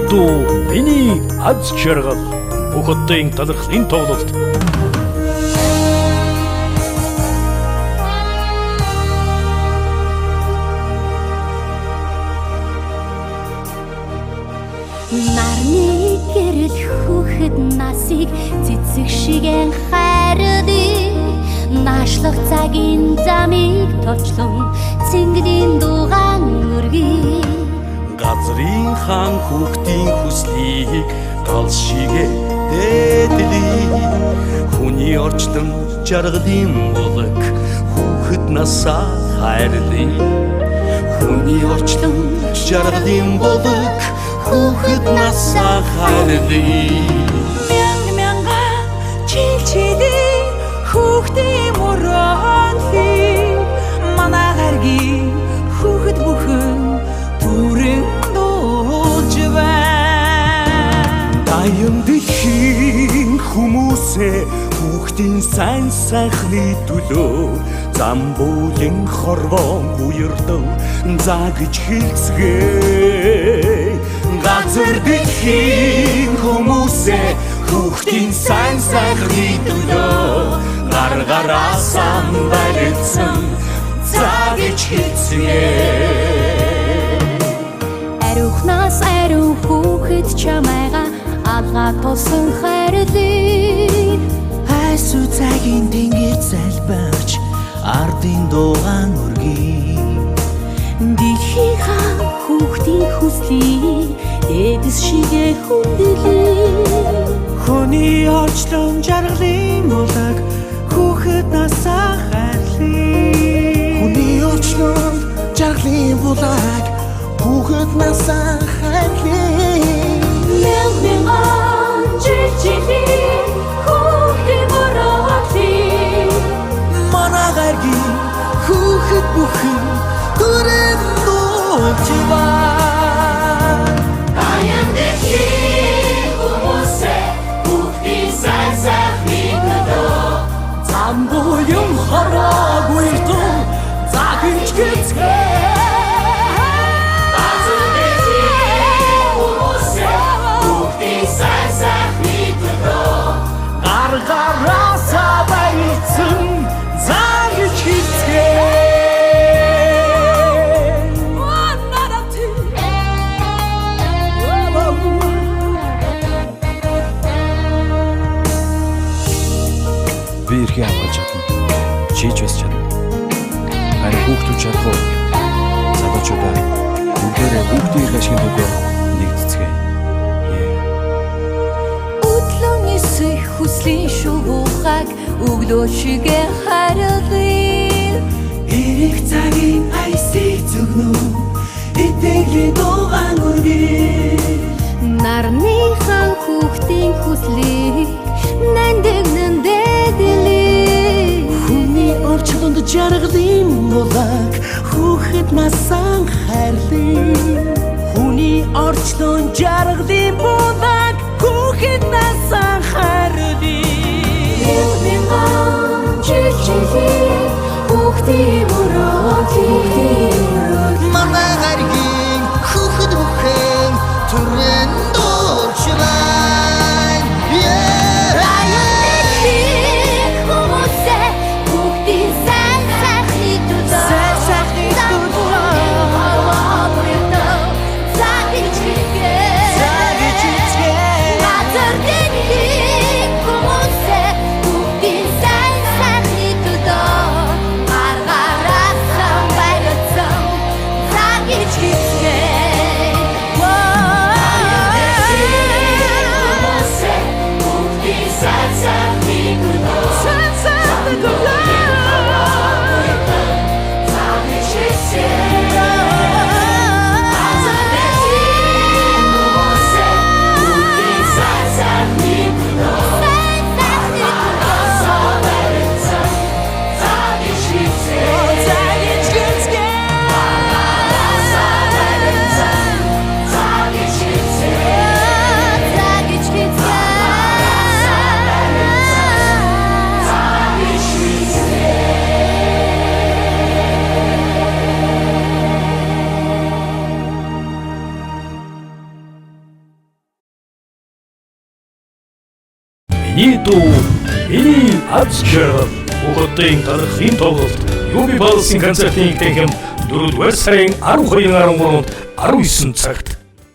Миний дуу, миний аз жаргал бүх хотын талархлын тоглолт. Нарны гэрэл хүүхэд насыг цэцэг шигэн хайрлаа. Наашлах цагийн замыг товчлон цэнглийн дугаан өргөе. Газрын хаан хүүхдийн хүслийг гал шигэ дээдлээ. Хүний орчлон жаргалын болог хүүхэд насаа хайрлаа. Хүний орчлон жаргалын болог хүүхэд насаа хайрлаа. Мянга чилчилээ хүүхдийн мөрөөлий. Манай гаргийн хүүхэд бүхэн түрэн дуулж байна. Даян дэлхийн хүмүүсээ хүүхдийн сайн сайхны төлөө зам бүлэн хорвон уярдав загж хэлцгээ. Газар дэлхийн хүмүүсээ хүүхдийн сайн сайхны төлөө гар гараасан баригдсан загж хэлцгээ. Ариухнаас ариун хүүхэд чамайга алгаа тулсан хайрлаа. Хайсуу цагийн тэнгэр залбирч ардын дугаан өргөе. Дэлхийн хаан хүүхдийн хүслийг эдэс шигэ хүндлээ. Хүний орчлон жаргалын болог хүүхэд насаа хайрлаа. Хүний орчлон жаргалын болог хүүхэд насаа хайрлаа. Мянган чичили хүүхдийн мөрөөлий. Манай гаргийн хүүхэд бүхэн түрэн дуулж байна. Даян дэлхийн хүмүүсээ хүүхдийн сайн сайхны төлөө Зам бүлэн хорвоо уярдав загж хэлцгээ. Гаргараасаа баярцсан загж хэлцгээ. Би эрхээ хамгаалж чадна. Чийж бас чадна. Харин хүүхдүүд чадах уу? Залуучуудаа бүгдээрээ хүүхдийн эрх ашигын төлөө нэгдэцгээе. Хүслийн шувуугаг өглөө шигэ хайрлаа. Ирэх цагийн айсыг зүгнүү итгэлийн дугаан өргөе. Нарны хаан хүүхдийн хүслийг нандэгнэн дээдлээ. Хүний орчлонд жаргалын болог хүүхэд насаа хайрлаа. Хүний орчлон жаргалын болог хүүхэд насаа хайрлаа. Мянган чичили хүүхдийн мөрөөлий. Манай гаргийн хүүхэд бүхэн түрэн дуулж байна. Даян хүмүүсээ хүүхдийн сайн сайхны төлөө загж хэлцгээ. Газар дэлхийн хүмүүсээ хүүхдийн сайн сайхны төлөө гар гараасан баригдсан загж хэлцгээ. Миний дүү, миний аз жаргал хүүхдийн тарихын тоглолт Юби Балсын концертын танхим 4-р сарын 12-13-нд 19 цагт